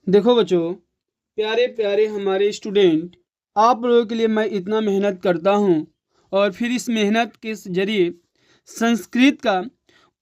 देखो बच्चों, प्यारे प्यारे हमारे स्टूडेंट, आप लोगों के लिए मैं इतना मेहनत करता हूँ और फिर इस मेहनत के जरिए संस्कृत का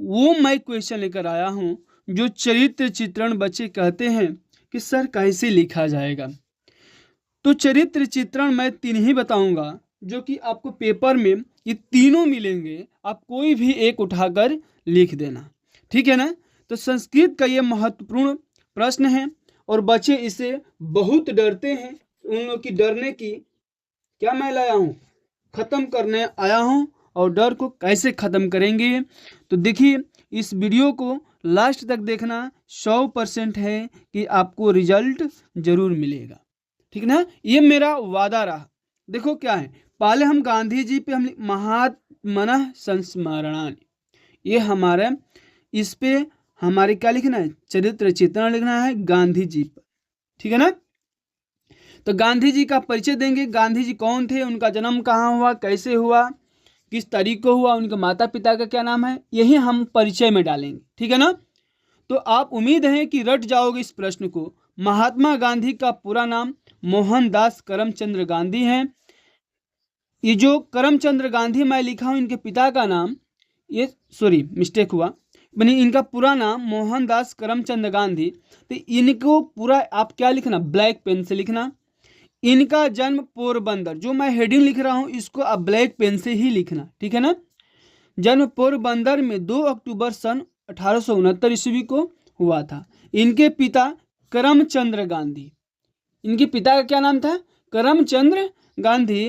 वो मैं क्वेश्चन लेकर आया हूँ जो चरित्र चित्रण बच्चे कहते हैं कि सर कैसे लिखा जाएगा। तो चरित्र चित्रण मैं तीन ही बताऊंगा जो कि आपको पेपर में ये तीनों मिलेंगे, आप कोई भी एक उठाकर लिख देना, ठीक है ना। तो संस्कृत का ये महत्वपूर्ण प्रश्न है और बच्चे इसे बहुत डरते हैं। उन लोग की डरने की क्या मैं लाया हूँ, खत्म करने आया हूँ। और डर को कैसे खत्म करेंगे, तो देखिए इस वीडियो को लास्ट तक देखना। 100% है कि आपको रिजल्ट जरूर मिलेगा, ठीक ना। ये मेरा वादा रहा। देखो क्या है, पहले हम गांधी जी पे हम महात्मनः संस्मरणानि, ये हमारा इस पे हमारे क्या लिखना है, चरित्र चित्रण लिखना है गांधी जी पर, ठीक है ना। तो गांधी जी का परिचय देंगे, गांधी जी कौन थे, उनका जन्म कहाँ हुआ, कैसे हुआ, किस तारीख को हुआ, उनके माता पिता का क्या नाम है, यही हम परिचय में डालेंगे, ठीक है ना। तो आप उम्मीद है कि रट जाओगे इस प्रश्न को। महात्मा गांधी का पूरा नाम मोहनदास करमचंद गांधी है। ये जो करमचंद गांधी मैं लिखा हूँ इनके पिता का नाम, ये सॉरी मिस्टेक हुआ, मैंने इनका पूरा नाम मोहनदास करमचंद गांधी। तो इनको पूरा आप क्या लिखना, ब्लैक पेन से लिखना। इनका जन्म पोरबंदर, जो मैं हेडिंग लिख रहा हूँ इसको आप ब्लैक पेन से ही लिखना, ठीक है ना। जन्म पोरबंदर में 2 अक्टूबर सन 1869 ईस्वी को हुआ था। इनके पिता करमचंद्र गांधी, इनके पिता का क्या नाम था, करमचंद्र गांधी।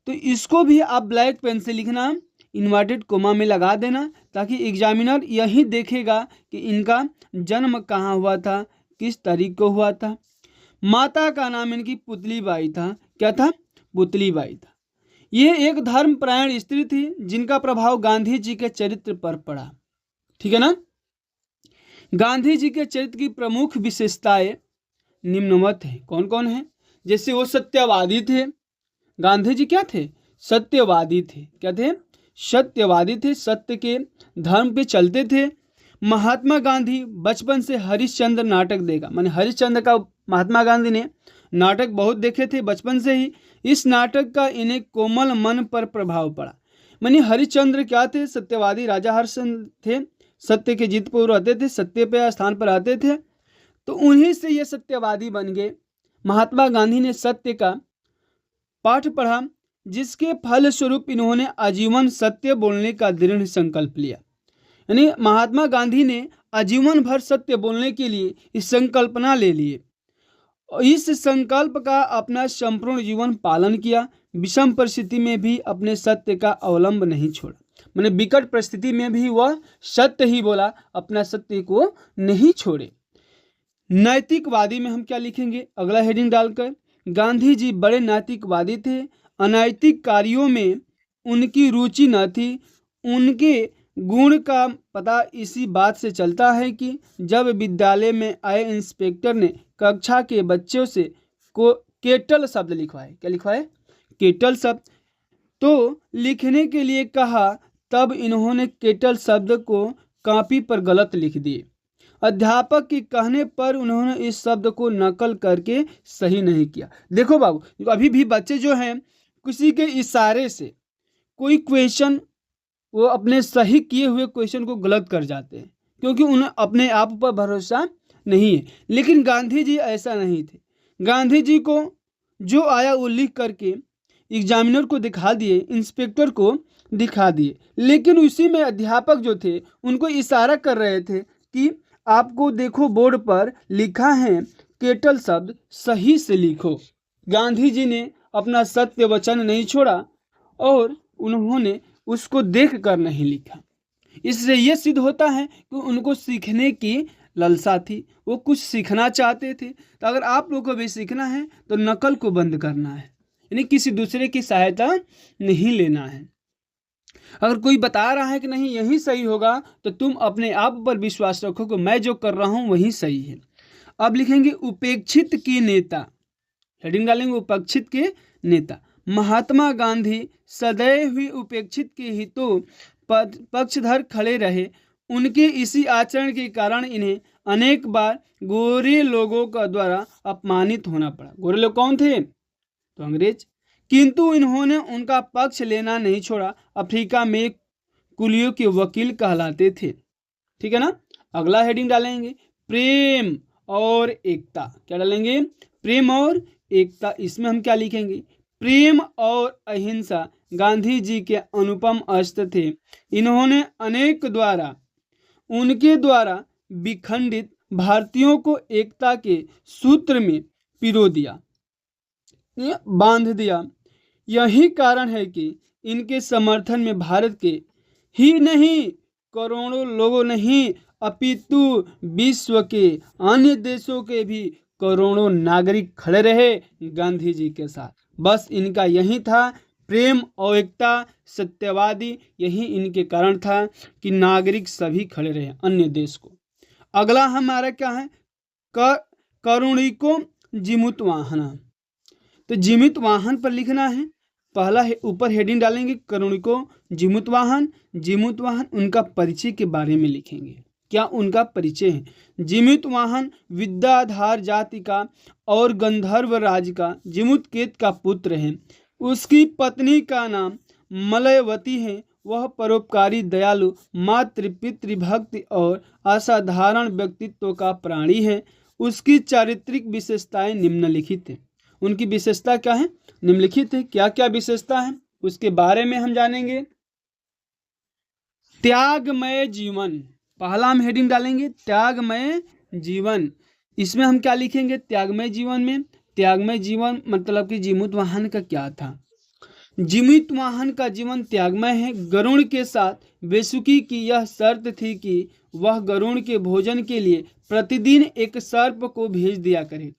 तो इसको भी आप ब्लैक पेन से लिखना, इन्वर्टेड कोमा में लगा देना, ताकि एग्जामिनर यही देखेगा कि इनका जन्म कहाँ हुआ था, किस तारीख को हुआ था। माता का नाम इनकी पुतलीबाई था। क्या था, पुतलीबाई था। ये एक धर्मपरायण स्त्री थी जिनका प्रभाव गांधी जी के चरित्र पर पड़ा, ठीक है ना। गांधी जी के चरित्र की प्रमुख विशेषताएं निम्नवत है। कौन कौन है, जैसे वो सत्यवादी थे। गांधी जी क्या थे, सत्यवादी थे। क्या थे, सत्यवादी थे, सत्य के धर्म पे चलते थे। महात्मा गांधी बचपन से हरिश्चंद्र नाटक देखा, माने हरिश्चंद्र का महात्मा गांधी ने नाटक बहुत देखे थे बचपन से ही। इस नाटक का इन्हें कोमल मन पर प्रभाव पड़ा। माने हरिश्चंद्र क्या थे, सत्यवादी राजा हरिश्चंद्र थे, सत्य के जीत पर रहते थे, सत्य पे स्थान पर आते थे। तो उन्हीं से ये सत्यवादी बन गए। महात्मा गांधी ने सत्य का पाठ पढ़ा, जिसके फल स्वरूप इन्होंने आजीवन सत्य बोलने का दृढ़ संकल्प लिया। यानी महात्मा गांधी ने आजीवन भर सत्य बोलने के लिए इस संकल्पना ले लिए और इस संकल्प का अपना संपूर्ण जीवन पालन किया। विषम परिस्थिति में भी अपने सत्य का अवलंब नहीं छोड़ा, मैंने विकट परिस्थिति में भी वह सत्य ही बोला, अपना सत्य को नहीं छोड़े। नैतिकवादी में हम क्या लिखेंगे, अगला हेडिंग डालकर, गांधी जी बड़े नैतिकवादी थे। अनैतिक कार्यों में उनकी रुचि न थी। उनके गुण का पता इसी बात से चलता है कि जब विद्यालय में आए इंस्पेक्टर ने कक्षा के बच्चों से को केटल शब्द लिखवाए, क्या लिखवाए, केटल शब्द, तो लिखने के लिए कहा, तब इन्होंने केटल शब्द को कॉपी पर गलत लिख दिए। अध्यापक के कहने पर उन्होंने इस शब्द को नकल करके सही नहीं किया। देखो बाबू, अभी भी बच्चे जो हैं किसी के इशारे से कोई क्वेश्चन वो अपने सही किए हुए क्वेश्चन को गलत कर जाते हैं, क्योंकि उन्हें अपने आप पर भरोसा नहीं है। लेकिन गांधी जी ऐसा नहीं थे। गांधी जी को जो आया वो लिख करके एग्जामिनर को दिखा दिए, इंस्पेक्टर को दिखा दिए। लेकिन उसी में अध्यापक जो थे उनको इशारा कर रहे थे कि आपको देखो बोर्ड पर लिखा है केटल शब्द सही से लिखो। गांधी जी ने अपना सत्य वचन नहीं छोड़ा और उन्होंने उसको देख कर नहीं लिखा। इससे यह सिद्ध होता है कि उनको सीखने की लालसा थी, वो कुछ सीखना चाहते थे। तो अगर आप लोगों को भी सीखना है तो नकल को बंद करना है, यानी किसी दूसरे की सहायता नहीं लेना है। अगर कोई बता रहा है कि नहीं यही सही होगा तो तुम अपने आप पर विश्वास रखो कि मैं जो कर रहा हूं वही सही है। अब लिखेंगे उपेक्षित के नेता, हेडिंग डालेंगे उपेक्षित के नेता। महात्मा गांधी सदैव ही उपेक्षित के हितों पक्षधर खड़े रहे। उनके इसी आचरण के कारण इन्हें अनेक बार गोरे लोगों का द्वारा अपमानित होना पड़ा। गोरे लोग कौन थे? तो अंग्रेज। किंतु इन्होंने उनका पक्ष लेना नहीं छोड़ा। अफ्रीका में कुलियों के वकील कहलाते थे। ठीक है ना। अगला हेडिंग डालेंगे प्रेम और एकता। क्या डालेंगे? प्रेम और एकता। इसमें हम क्या लिखेंगे? प्रेम और अहिंसा गांधी जी के अनुपम अस्त्र थे। इन्होंने उनके द्वारा विखंडित भारतीयों को एकता के सूत्र में पिरो दिया, बांध दिया। यही कारण है कि इनके समर्थन में भारत के ही नहीं करोड़ों लोगों नहीं अपितु विश्व के अन्य देशों के भी करोड़ों नागरिक खड़े रहे गांधी जी के साथ। बस इनका यही था, प्रेम और एकता, सत्यवादी, यही इनके कारण था कि नागरिक सभी खड़े रहे अन्य देश को। अगला हमारा क्या है? करुणिको जीमूत वाहन। तो जीमूत वाहन पर लिखना है। पहला ऊपर हेडिंग डालेंगे करुणिको जीमूत वाहन। जीमूत वाहन उनका परिचय के बारे में लिखेंगे। क्या उनका परिचय है? जीमूत वाहन विद्याधर जाति का और गंधर्व राज का जीमूतकेत का पुत्र है। उसकी पत्नी का नाम मलयवती है। वह परोपकारी, दयालु, मातृ पितृ भक्ति और असाधारण व्यक्तित्व का प्राणी है। उसकी चारित्रिक विशेषताएं निम्नलिखित है। उनकी विशेषता क्या है? निम्नलिखित है। क्या क्या विशेषता है उसके बारे में हम जानेंगे। त्यागमय जीवन। पहला हम हेडिंग डालेंगे त्यागमय जीवन। इसमें हम क्या लिखेंगे? त्यागमय जीवन में त्यागमय जीवन मतलब कि जीमूत वाहन का क्या था? जीमूत वाहन का जीवन त्यागमय है। गरुड़ के साथ वेसुकी की यह शर्त थी कि वह गरुड़ के भोजन के लिए प्रतिदिन एक सर्प को भेज दिया करे।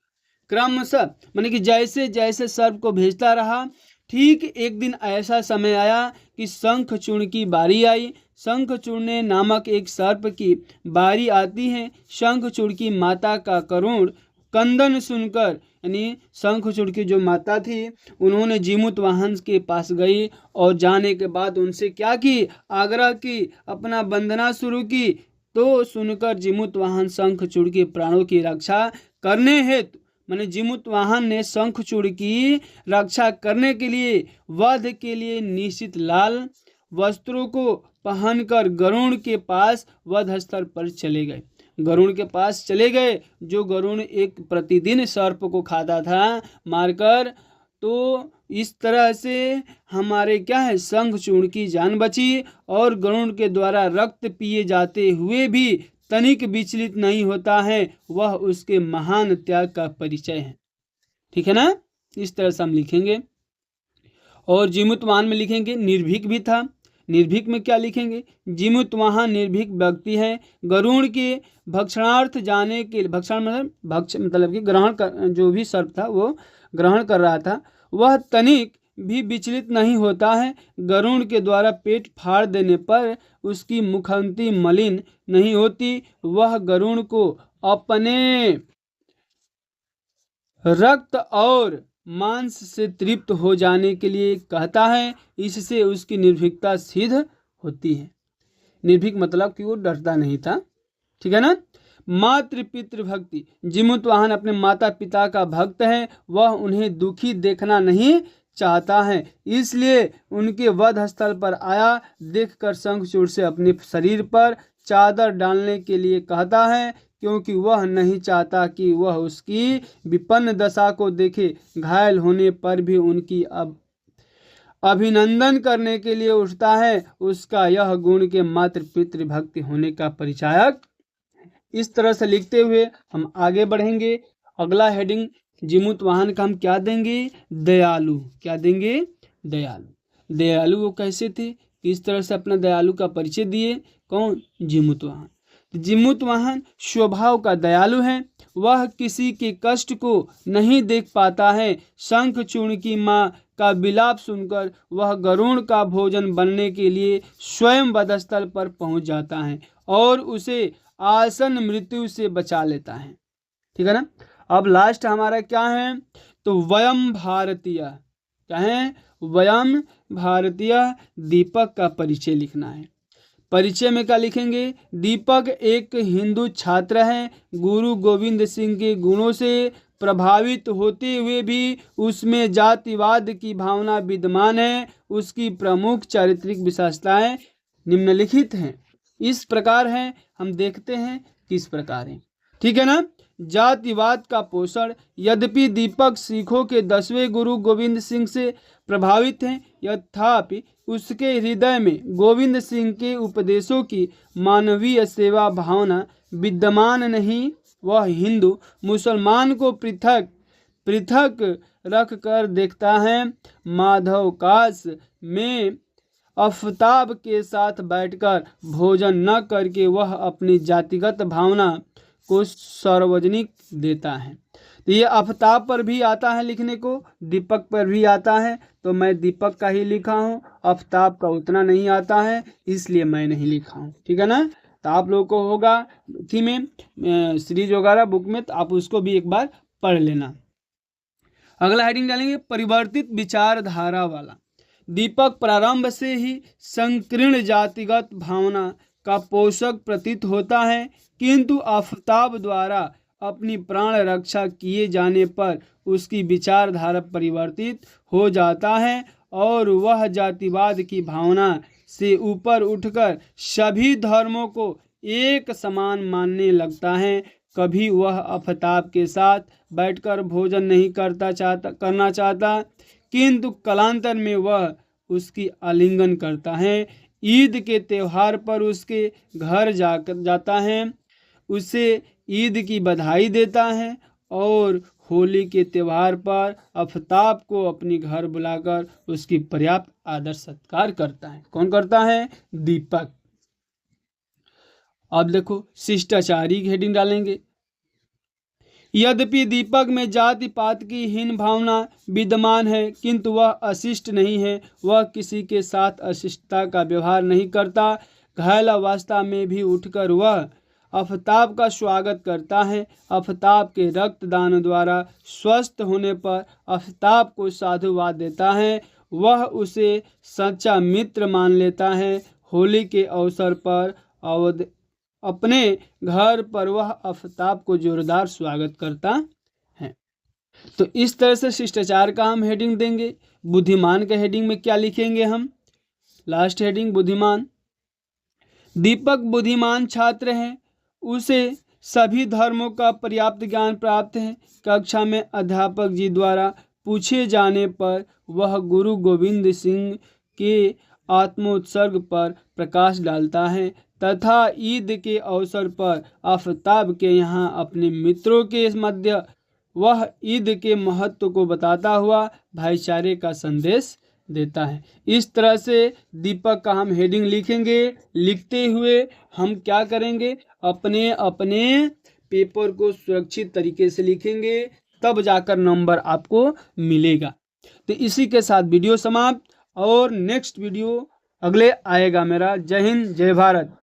क्रमशः माने कि जैसे जैसे सर्प को भेजता रहा, ठीक एक दिन ऐसा समय आया कि शंखचूर्ण की बारी आई। शंखचूर्ण नामक एक सर्प की बारी आती है। शंखचूर्ण की माता का करुण कंदन सुनकर, यानी शंखचूर्ण की जो माता थी, उन्होंने जीमूत वाहन के पास गई और जाने के बाद उनसे क्या की? आग्रह की, अपना वंदना शुरू की। तो सुनकर जीमूत वाहन शंखचूर्ण के प्राणों की रक्षा करने हेतु, माने जीमूत वाहन ने शंखचूर्ण की रक्षा करने के लिए, वध के लिए निश्चित लाल वस्त्रों को पहनकर गरुड़ के पास वध स्थल पर चले गए। गरुड़ के पास चले गए, जो गरुड़ एक प्रतिदिन सर्प को खाता था मारकर। तो इस तरह से हमारे क्या है? शंखचूर्ण की जान बची और गरुड़ के द्वारा रक्त पिए जाते हुए भी तनिक विचलित नहीं होता है। वह उसके महान त्याग का परिचय है। ठीक है ना। इस तरह से हम लिखेंगे। और जीमूत वाहन में लिखेंगे निर्भीक भी था। निर्भीक में क्या लिखेंगे? जीमूत वाहन निर्भीक व्यक्ति है। गरुड़ के भक्षणार्थ जाने के, भक्षण मतलब कि ग्रहण कर, जो भी सर्प था वो ग्रहण कर रहा था, वह तनिक भी विचलित नहीं होता है। गरुड़ के द्वारा पेट फाड़ देने पर उसकी मुखंती मलिन नहीं होती। वह गरुड़ को अपने रक्त और मांस से तृप्त हो जाने के लिए कहता है। इससे उसकी निर्भीकता सिद्ध होती है। निर्भीक मतलब कि वो डरता नहीं था। ठीक है ना। मातृ पितृ भक्ति। जीमूत वाहन अपने माता पिता का भक्त है। वह उन्हें दुखी देखना नहीं चाहता है, इसलिए उनके वध स्थल पर आया। देखकर शंखचूर्ण से अपने शरीर पर चादर डालने के लिए कहता है, क्योंकि वह नहीं चाहता कि वह उसकी विपन्न दशा को देखे। घायल होने पर भी उनकी अभिनंदन करने के लिए उठता है। उसका यह गुण के मातृ पितृ भक्ति होने का परिचायक। इस तरह से लिखते हुए हम आगे बढ़ेंगे। अगला हेडिंग जीमूत वाहन का हम क्या देंगे? दयालु। क्या देंगे? दयालु। दयालु वो कैसे थे? किस तरह से अपना दयालु का परिचय दिए? कौन? जीमूत वाहन। जीमूत वाहन स्वभाव का दयालु है। वह किसी के कष्ट को नहीं देख पाता है। शंखचूर्ण की माँ का विलाप सुनकर वह गरुड़ का भोजन बनने के लिए स्वयं वधस्थल पर पहुंच जाता है और उसे आसन मृत्यु से बचा लेता है। ठीक है ना। अब लास्ट हमारा क्या है? तो वयम भारतीय। क्या है? वयम भारतीय। दीपक का परिचय लिखना है। परिचय में क्या लिखेंगे? दीपक एक हिंदू छात्र हैं। गुरु गोविंद सिंह के गुणों से प्रभावित होते हुए भी उसमें जातिवाद की भावना विद्यमान है। उसकी प्रमुख चारित्रिक विशेषताएं निम्नलिखित हैं। इस प्रकार हैं, हम देखते हैं किस प्रकार हैं। ठीक है ना। जातिवाद का पोषण। यद्यपि दीपक सिखों के 10वें गुरु गोविंद सिंह से प्रभावित हैं, तथापि उसके हृदय में गोविंद सिंह के उपदेशों की मानवीय सेवा भावना विद्यमान नहीं। वह हिंदू मुसलमान को पृथक पृथक रख कर देखता है। माधवकाश में आफताब के साथ बैठकर भोजन न करके वह अपनी जातिगत भावना को सार्वजनिक देता है। तो ये आफताब पर भी आता है लिखने को, दीपक पर भी आता है, तो मैं दीपक का ही लिखा हूँ। आफताब का उतना नहीं आता है, इसलिए मैं नहीं लिखा हूँ। ठीक है ना। तो आप लोगों को होगा थी में सीरीज वगैरह बुक में, तो आप उसको भी एक बार पढ़ लेना। अगला हेडिंग डालेंगे परिवर्तित विचारधारा वाला। दीपक प्रारंभ से ही संकीर्ण जातिगत भावना का पोषक प्रतीत होता है, किंतु आफताब द्वारा अपनी प्राण रक्षा किए जाने पर उसकी विचारधारा परिवर्तित हो जाता है और वह जातिवाद की भावना से ऊपर उठकर सभी धर्मों को एक समान मानने लगता है। कभी वह आफताब के साथ बैठकर भोजन नहीं करना चाहता, किंतु कालांतर में वह उसकी आलिंगन करता है। ईद के त्यौहार पर उसके घर जाता है, उसे ईद की बधाई देता है और होली के त्यौहार पर आफताब को अपने घर बुलाकर उसकी पर्याप्त आदर सत्कार करता है। कौन करता है? दीपक। अब देखो शिष्टाचारी की हेडिंग डालेंगे। यद्यपि दीपक में जाति पात की हीन भावना विद्यमान है, किंतु वह अशिष्ट नहीं है। वह किसी के साथ अशिष्टता का व्यवहार नहीं करता। घायल अवस्था में भी उठकर वह आफताब का स्वागत करता है। आफताब के रक्तदान द्वारा स्वस्थ होने पर आफताब को साधुवाद देता है। वह उसे सच्चा मित्र मान लेता है। होली के अवसर पर अपने घर पर वह आफताब को जोरदार स्वागत करता है। तो इस तरह से शिष्टाचार का हम हेडिंग देंगे। बुद्धिमान के हेडिंग में क्या लिखेंगे हम? लास्ट हेडिंग बुद्धिमान। दीपक बुद्धिमान छात्र हैं, उसे सभी धर्मों का पर्याप्त ज्ञान प्राप्त है। कक्षा में अध्यापक जी द्वारा पूछे जाने पर वह गुरु गोविंद सिंह के आत्मोत्सर्ग पर प्रकाश डालता है तथा ईद के अवसर पर आफताब के यहाँ अपने मित्रों के मध्य वह ईद के महत्व को बताता हुआ भाईचारे का संदेश देता है। इस तरह से दीपक का हम हेडिंग लिखेंगे। लिखते हुए हम क्या करेंगे? अपने अपने पेपर को सुरक्षित तरीके से लिखेंगे, तब जाकर नंबर आपको मिलेगा। तो इसी के साथ वीडियो समाप्त, और नेक्स्ट वीडियो अगले आएगा मेरा। जय हिंद, जय भारत।